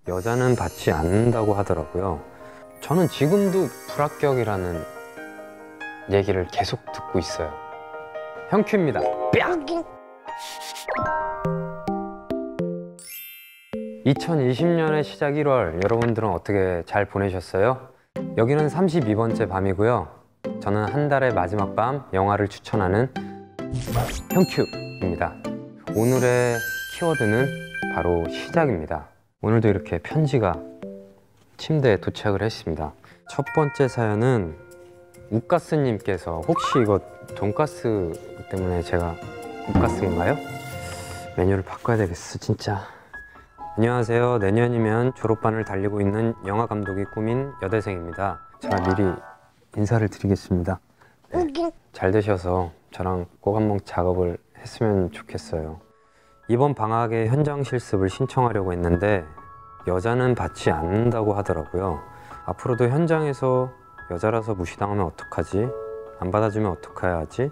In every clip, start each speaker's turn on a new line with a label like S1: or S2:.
S1: 여자는 받지 않는다고 하더라고요. 저는 지금도 불합격이라는 얘기를 계속 듣고 있어요. 형큐입니다. 뺨! 2020년의 시작 1월, 여러분들은 어떻게 잘 보내셨어요? 여기는 32번째 밤이고요. 저는 한 달의 마지막 밤 영화를 추천하는 형큐입니다. 오늘의 키워드는 바로 시작입니다. 오늘도 이렇게 편지가 침대에 도착을 했습니다. 첫 번째 사연은 우가스님께서, 혹시 이거 돈가스 때문에 제가 우가스인가요? 메뉴를 바꿔야 되겠어 진짜. 안녕하세요. 내년이면 졸업반을 달리고 있는 영화 감독이 꿈인 여대생입니다. 제가 미리 인사를 드리겠습니다. 네, 잘 되셔서 저랑 꼭 한번 작업을 했으면 좋겠어요. 이번 방학에 현장 실습을 신청하려고 했는데 여자는 받지 않는다고 하더라고요. 앞으로도 현장에서 여자라서 무시당하면 어떡하지? 안 받아주면 어떡해야 하지?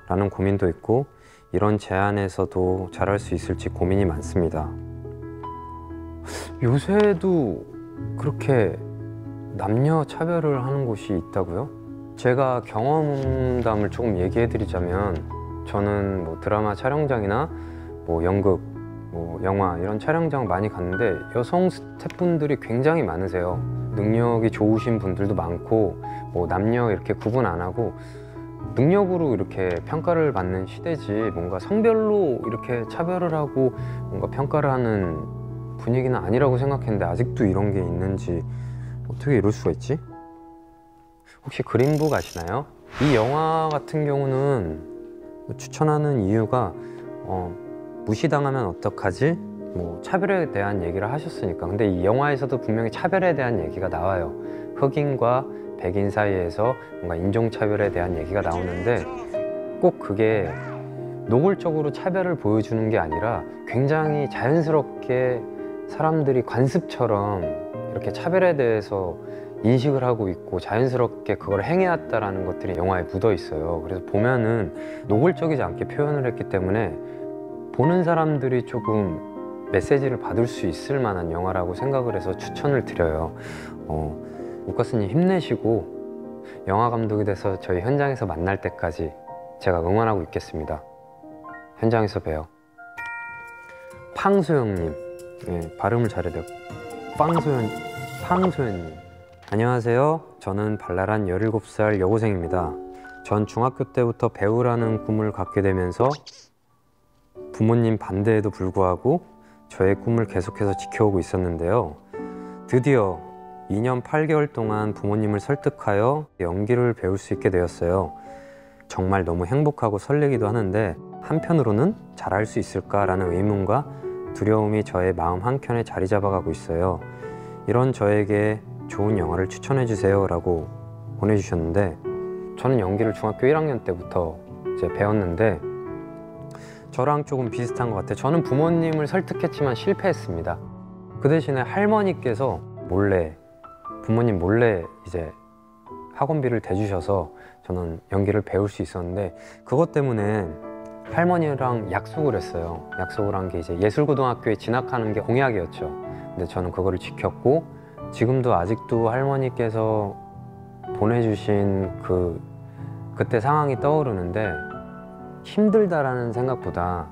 S1: 라는 고민도 있고, 이런 제안에서도 잘할 수 있을지 고민이 많습니다. 요새도 그렇게 남녀 차별을 하는 곳이 있다고요? 제가 경험담을 조금 얘기해 드리자면, 저는 뭐 드라마 촬영장이나 뭐 연극, 뭐 영화 이런 촬영장 많이 갔는데 여성 스태프분들이 굉장히 많으세요. 능력이 좋으신 분들도 많고, 뭐 남녀 이렇게 구분 안 하고 능력으로 이렇게 평가를 받는 시대지, 뭔가 성별로 이렇게 차별을 하고 뭔가 평가를 하는 분위기는 아니라고 생각했는데 아직도 이런 게 있는지, 어떻게 이럴 수가 있지? 혹시 그린북 아시나요? 이 영화 같은 경우는 추천하는 이유가 무시당하면 어떡하지? 뭐 차별에 대한 얘기를 하셨으니까. 근데 이 영화에서도 분명히 차별에 대한 얘기가 나와요. 흑인과 백인 사이에서 뭔가 인종차별에 대한 얘기가 나오는데, 꼭 그게 노골적으로 차별을 보여주는 게 아니라 굉장히 자연스럽게 사람들이 관습처럼 이렇게 차별에 대해서 인식을 하고 있고 자연스럽게 그걸 행해왔다라는 것들이 영화에 묻어 있어요. 그래서 보면은 노골적이지 않게 표현을 했기 때문에 보는 사람들이 조금 메시지를 받을 수 있을 만한 영화라고 생각을 해서 추천을 드려요. 우가스님 힘내시고 영화 감독이 돼서 저희 현장에서 만날 때까지 제가 응원하고 있겠습니다. 현장에서 봬요. 팡소영님, 네, 발음을 잘해야 돼요. 팡소연님. 안녕하세요. 저는 발랄한 17살 여고생입니다. 전 중학교 때부터 배우라는 꿈을 갖게 되면서 부모님 반대에도 불구하고 저의 꿈을 계속해서 지켜오고 있었는데요. 드디어 2년 8개월 동안 부모님을 설득하여 연기를 배울 수 있게 되었어요. 정말 너무 행복하고 설레기도 하는데, 한편으로는 잘할 수 있을까라는 의문과 두려움이 저의 마음 한켠에 자리 잡아가고 있어요. 이런 저에게 좋은 영화를 추천해 주세요 라고 보내주셨는데, 저는 연기를 중학교 1학년 때부터 이제 배웠는데 저랑 조금 비슷한 것 같아요. 저는 부모님을 설득했지만 실패했습니다. 그 대신에 할머니께서 몰래, 부모님 몰래 이제 학원비를 대주셔서 저는 연기를 배울 수 있었는데, 그것 때문에 할머니랑 약속을 했어요. 약속을 한 게 이제 예술고등학교에 진학하는 게 공약이었죠. 근데 저는 그거를 지켰고, 지금도 아직도 할머니께서 보내주신 그때 상황이 떠오르는데, 힘들다라는 생각보다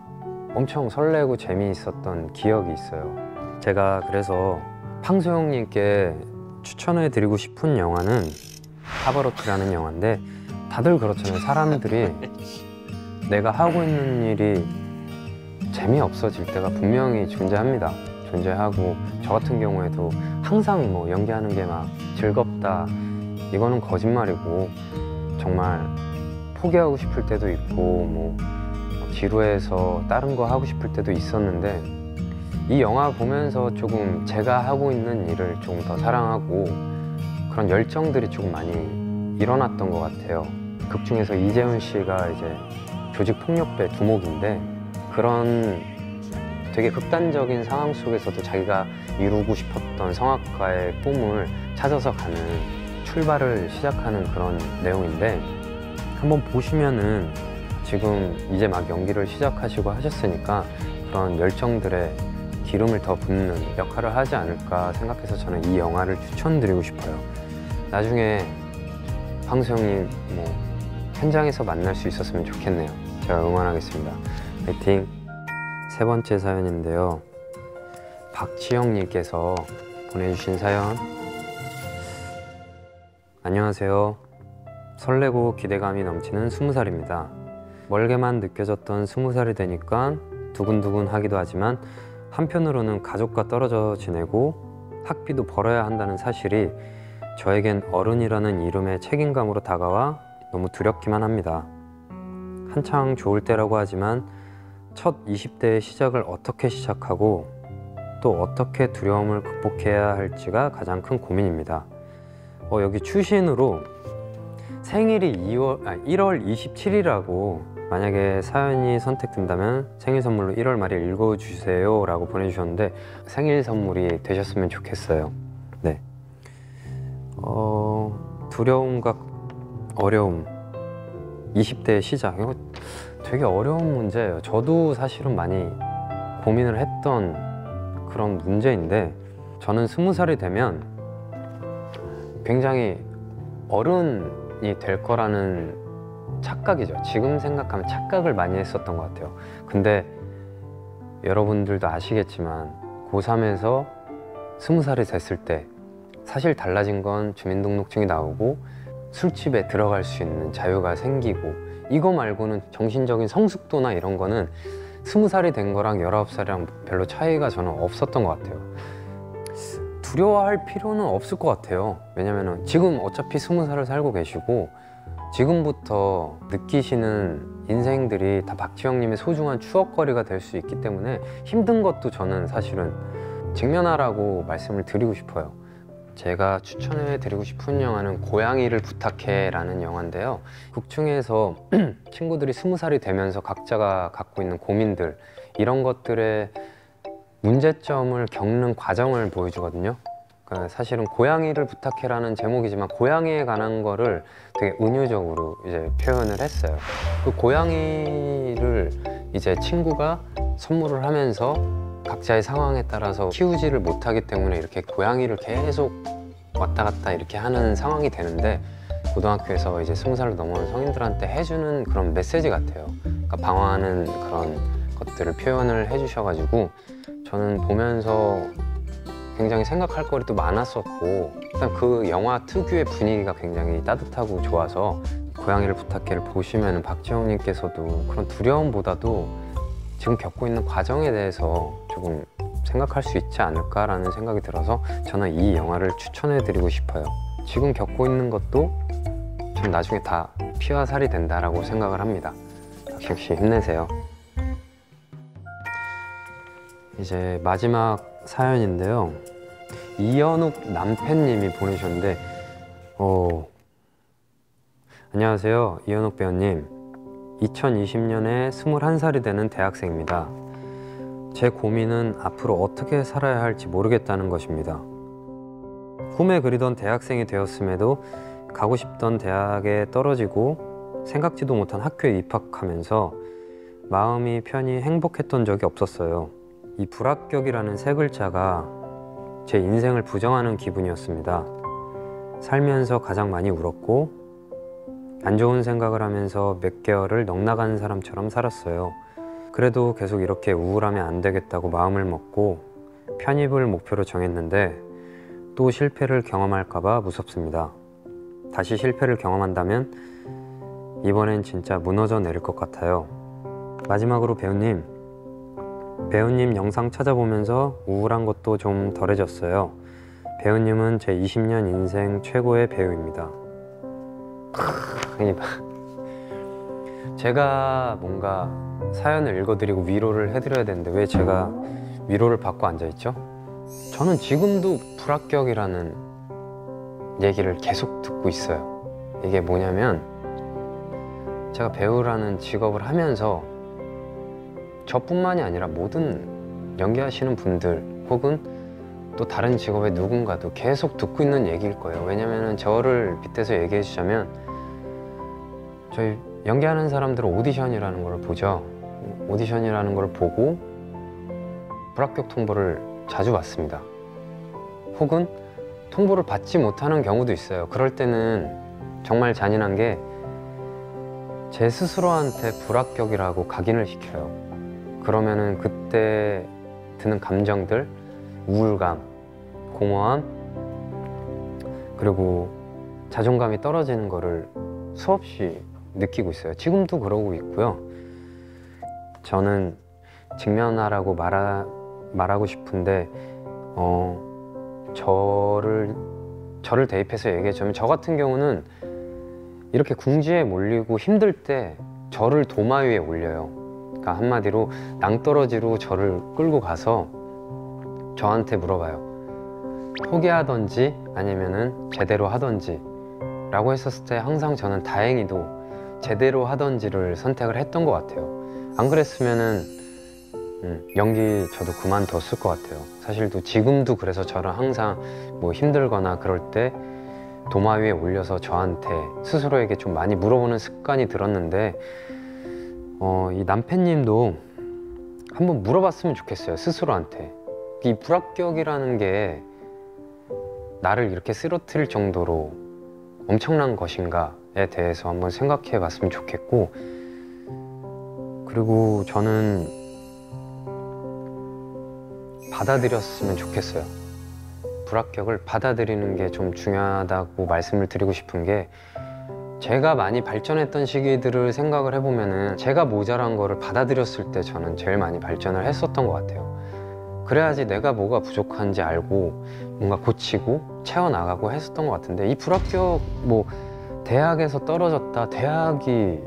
S1: 엄청 설레고 재미있었던 기억이 있어요. 제가 그래서 팡소영님께 추천해 드리고 싶은 영화는 파바로티라는 영화인데, 다들 그렇잖아요. 사람들이 내가 하고 있는 일이 재미없어질 때가 분명히 존재합니다. 존재하고, 저 같은 경우에도 항상 뭐 연기하는 게 막 즐겁다, 이거는 거짓말이고, 정말 포기하고 싶을 때도 있고, 뭐 지루해서 다른 거 하고 싶을 때도 있었는데, 이 영화 보면서 조금 제가 하고 있는 일을 조금 더 사랑하고 그런 열정들이 조금 많이 일어났던 것 같아요. 극 중에서 이재훈 씨가 이제 조직폭력배 두목인데, 그런 되게 극단적인 상황 속에서도 자기가 이루고 싶었던 성악가의 꿈을 찾아서 가는, 출발을 시작하는 그런 내용인데, 한번 보시면은 지금 이제 막 연기를 시작하시고 하셨으니까 그런 열정들에 기름을 더 붓는 역할을 하지 않을까 생각해서 저는 이 영화를 추천드리고 싶어요. 나중에 황수 형님 뭐 현장에서 만날 수 있었으면 좋겠네요. 제가 응원하겠습니다. 파이팅! 세 번째 사연인데요. 박지영님께서 보내주신 사연. 안녕하세요. 설레고 기대감이 넘치는 20살입니다. 멀게만 느껴졌던 20살이 되니까 두근두근 하기도 하지만 한편으로는 가족과 떨어져 지내고 학비도 벌어야 한다는 사실이 저에겐 어른이라는 이름의 책임감으로 다가와 너무 두렵기만 합니다. 한창 좋을 때라고 하지만 첫 20대의 시작을 어떻게 시작하고 또 어떻게 두려움을 극복해야 할지가 가장 큰 고민입니다. 여기 추신으로 생일이 1월 27일이라고 만약에 사연이 선택된다면 생일 선물로 1월 말일 읽어주세요 라고 보내주셨는데 생일 선물이 되셨으면 좋겠어요. 네. 두려움과 어려움 20대의 시작, 이거 되게 어려운 문제예요. 저도 사실은 많이 고민을 했던 그런 문제인데 저는 20살이 되면 굉장히 어른이 될 거라는 착각이죠. 지금 생각하면 착각을 많이 했었던 것 같아요. 근데 여러분들도 아시겠지만 고3에서 20살이 됐을 때 사실 달라진 건 주민등록증이 나오고 술집에 들어갈 수 있는 자유가 생기고 이거 말고는 정신적인 성숙도나 이런 거는 20살이 된 거랑 19살이랑 별로 차이가 저는 없었던 것 같아요. 두려워할 필요는 없을 것 같아요. 왜냐면은 지금 어차피 20살을 살고 계시고 지금부터 느끼시는 인생들이 다 박지영님의 소중한 추억거리가 될 수 있기 때문에 힘든 것도 저는 사실은 직면하라고 말씀을 드리고 싶어요. 제가 추천해 드리고 싶은 영화는 고양이를 부탁해 라는 영화인데요. 극 중에서 친구들이 20살이 되면서 각자가 갖고 있는 고민들 이런 것들의 문제점을 겪는 과정을 보여주거든요. 그러니까 사실은 고양이를 부탁해 라는 제목이지만 고양이에 관한 거를 되게 은유적으로 이제 표현을 했어요. 그 고양이를 이제 친구가 선물을 하면서 각자의 상황에 따라서 키우지를 못하기 때문에 이렇게 고양이를 계속 왔다 갔다 이렇게 하는 상황이 되는데 고등학교에서 이제 20살을 넘어온 성인들한테 해주는 그런 메시지 같아요. 그러니까 방황하는 그런 것들을 표현을 해주셔가지고 저는 보면서 굉장히 생각할 거리도 많았었고 일단 그 영화 특유의 분위기가 굉장히 따뜻하고 좋아서 고양이를 부탁해를 보시면 박지영님께서도 그런 두려움보다도 지금 겪고 있는 과정에 대해서 조금 생각할 수 있지 않을까라는 생각이 들어서 저는 이 영화를 추천해 드리고 싶어요. 지금 겪고 있는 것도 전 나중에 다 피와 살이 된다라고 생각을 합니다. 박지영 씨 힘내세요. 이제 마지막 사연인데요. 이연욱 남편님이 보내셨는데 안녕하세요. 이연욱 배우님. 2020년에 21살이 되는 대학생입니다. 제 고민은 앞으로 어떻게 살아야 할지 모르겠다는 것입니다. 꿈에 그리던 대학생이 되었음에도 가고 싶던 대학에 떨어지고 생각지도 못한 학교에 입학하면서 마음이 편히 행복했던 적이 없었어요. 이 불합격이라는 세 글자가 제 인생을 부정하는 기분이었습니다. 살면서 가장 많이 울었고 안 좋은 생각을 하면서 몇 개월을 넋나간 사람처럼 살았어요. 그래도 계속 이렇게 우울하면 안 되겠다고 마음을 먹고 편입을 목표로 정했는데 또 실패를 경험할까 봐 무섭습니다. 다시 실패를 경험한다면 이번엔 진짜 무너져 내릴 것 같아요. 마지막으로 배우님 영상 찾아보면서 우울한 것도 좀 덜해졌어요. 배우님은 제 20년 인생 최고의 배우입니다. 제가 뭔가 사연을 읽어드리고 위로를 해드려야 되는데 왜 제가 위로를 받고 앉아있죠? 저는 지금도 불합격이라는 얘기를 계속 듣고 있어요. 이게 뭐냐면 제가 배우라는 직업을 하면서 저뿐만이 아니라 모든 연기하시는 분들 혹은 또 다른 직업의 누군가도 계속 듣고 있는 얘기일 거예요. 왜냐면 저를 빗대서 얘기해 주자면 저희 연기하는 사람들은 오디션이라는 걸 보죠. 오디션이라는 걸 보고 불합격 통보를 자주 받습니다. 혹은 통보를 받지 못하는 경우도 있어요. 그럴 때는 정말 잔인한 게 제 스스로한테 불합격이라고 각인을 시켜요. 그러면은 그때 드는 감정들, 우울감, 공허함, 그리고 자존감이 떨어지는 거를 수없이 느끼고 있어요. 지금도 그러고 있고요. 저는 직면하라고 말하고 싶은데 저를 대입해서 얘기해주면, 저 같은 경우는 이렇게 궁지에 몰리고 힘들 때 저를 도마 위에 올려요. 그러니까 한마디로 낭떠러지로 저를 끌고 가서 저한테 물어봐요. 포기하던지 아니면은 제대로 하던지 라고 했었을 때 항상 저는 다행히도 제대로 하던지를 선택을 했던 것 같아요. 안 그랬으면은 연기 저도 그만뒀을 것 같아요. 사실 지금도 그래서 저는 항상 뭐 힘들거나 그럴 때 도마 위에 올려서 저한테 스스로에게 좀 많이 물어보는 습관이 들었는데, 이 남편님도 한번 물어봤으면 좋겠어요. 스스로한테 이 불합격이라는 게 나를 이렇게 쓰러뜨릴 정도로 엄청난 것인가에 대해서 한번 생각해 봤으면 좋겠고, 그리고 저는 받아들였으면 좋겠어요. 불합격을 받아들이는 게 좀 중요하다고 말씀을 드리고 싶은 게, 제가 많이 발전했던 시기들을 생각을 해보면은 제가 모자란 거를 받아들였을 때 저는 제일 많이 발전을 했었던 것 같아요. 그래야지 내가 뭐가 부족한지 알고 뭔가 고치고 채워나가고 했었던 것 같은데, 이 불합격, 뭐 대학에서 떨어졌다, 대학이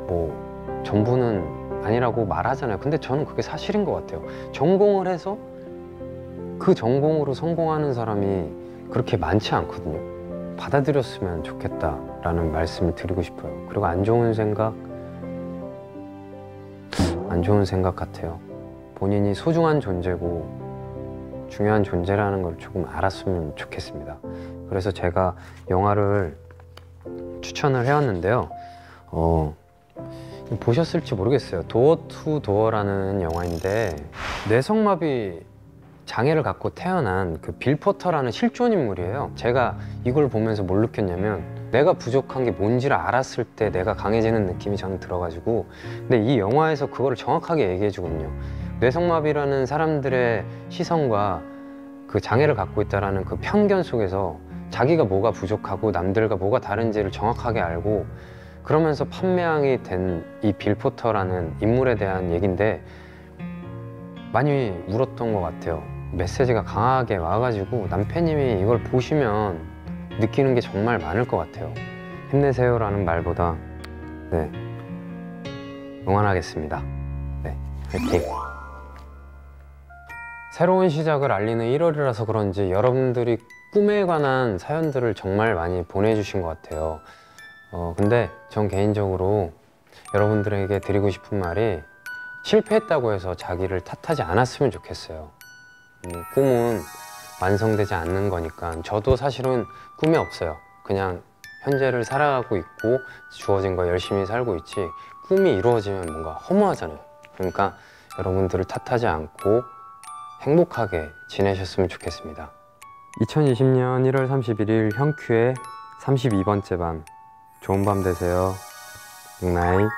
S1: 뭐 전부는 아니라고 말하잖아요. 근데 저는 그게 사실인 것 같아요. 전공을 해서 그 전공으로 성공하는 사람이 그렇게 많지 않거든요. 받아들였으면 좋겠다라는 말씀을 드리고 싶어요. 그리고 안 좋은 생각 같아요. 본인이 소중한 존재고 중요한 존재라는 걸 조금 알았으면 좋겠습니다. 그래서 제가 영화를 추천을 해왔는데요. 보셨을지 모르겠어요. 도어 투 도어라는 영화인데, 뇌성마비 장애를 갖고 태어난 그 빌 포터라는 실존 인물이에요. 제가 이걸 보면서 뭘 느꼈냐면, 내가 부족한 게 뭔지를 알았을 때 내가 강해지는 느낌이 저는 들어가지고, 근데 이 영화에서 그거를 정확하게 얘기해 주거든요. 뇌성마비라는 사람들의 시선과 그 장애를 갖고 있다는 그 편견 속에서 자기가 뭐가 부족하고 남들과 뭐가 다른지를 정확하게 알고, 그러면서 판매왕이 된 이 빌 포터라는 인물에 대한 얘기인데, 많이 울었던 것 같아요. 메시지가 강하게 와가지고 남편님이 이걸 보시면 느끼는 게 정말 많을 것 같아요. 힘내세요라는 말보다 응원하겠습니다. 화이팅! 새로운 시작을 알리는 1월이라서 그런지 여러분들이 꿈에 관한 사연들을 정말 많이 보내주신 것 같아요. 근데 전 개인적으로 여러분들에게 드리고 싶은 말이, 실패했다고 해서 자기를 탓하지 않았으면 좋겠어요. 꿈은 완성되지 않는 거니까. 저도 사실은 꿈이 없어요. 그냥 현재를 살아가고 있고 주어진 거 열심히 살고 있지, 꿈이 이루어지면 뭔가 허무하잖아요. 그러니까 여러분들을 탓하지 않고 행복하게 지내셨으면 좋겠습니다. 2020년 1월 31일 형큐의 32번째 밤, 좋은 밤 되세요. 굿나잇.